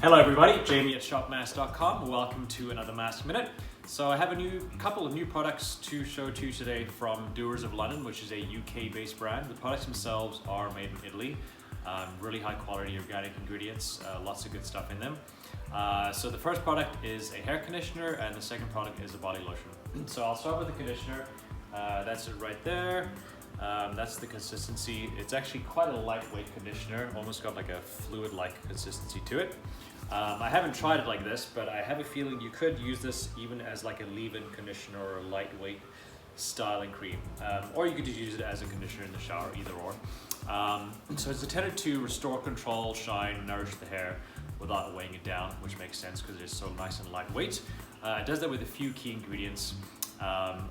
Hello everybody, Jamie at shopmasc.com. Welcome to another MASC Minute. So I have a couple of new products to show to you today from Doers of London, which is a UK-based brand. The products themselves are made in Italy. Really high quality organic ingredients, lots of good stuff in them. So the first product is a hair conditioner and the second product is a body lotion. So I'll start with the conditioner. That's it right there. That's the consistency. It's actually quite a lightweight conditioner, almost got like a fluid-like consistency to it. I haven't tried it like this, but I have a feeling you could use this even as like a leave-in conditioner or a lightweight styling cream. Or you could just use it as a conditioner in the shower, either or. So it's intended to restore control, shine, nourish the hair without weighing it down, which makes sense because it is so nice and lightweight. It does that with a few key ingredients.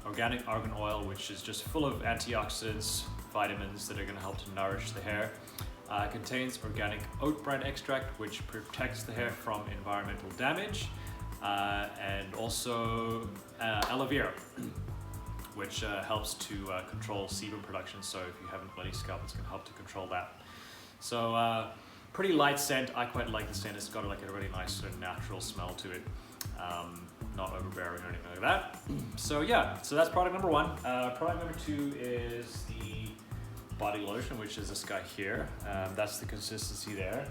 Organic argan oil, which is just full of antioxidants, vitamins that are going to help to nourish the hair. Contains organic oat bran extract, which protects the hair from environmental damage, and also aloe vera, which helps to control sebum production. So if you have an oily scalp, it's going to help to control that. So pretty light scent. I quite like the scent. It's got like a really nice sort of natural smell to it. Not overbearing or anything like that. So yeah, so that's product number one. Product number two is the body lotion, which is this guy here. That's the consistency there.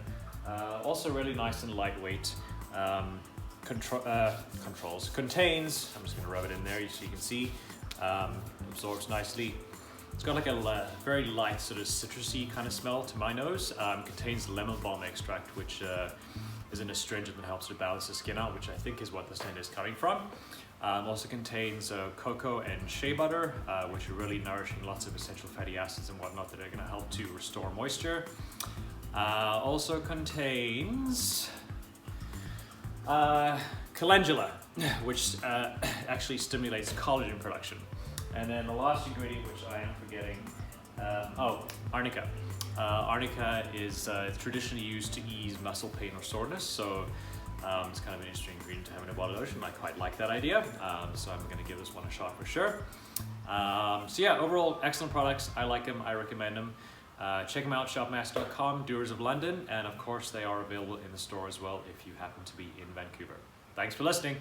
Also really nice and lightweight. Contains, I'm just gonna rub it in there so you can see, absorbs nicely. It's got like a very light sort of citrusy kind of smell to my nose. Contains lemon balm extract, which is an astringent that helps to balance the skin out, which I think is what the scent is coming from. Also contains cocoa and shea butter, which are really nourishing, lots of essential fatty acids and whatnot that are going to help to restore moisture. Also contains calendula, which actually stimulates collagen production. And then the last ingredient, which I am forgetting, arnica. Arnica is traditionally used to ease muscle pain or soreness, so it's kind of an interesting ingredient to have in a body lotion. I quite like that idea, so I'm going to give this one a shot for sure. So yeah, overall excellent products. I like them, I recommend them. Check them out, shopmasc.com, Doers of London, and of course they are available in the store as well if you happen to be in Vancouver. Thanks for listening.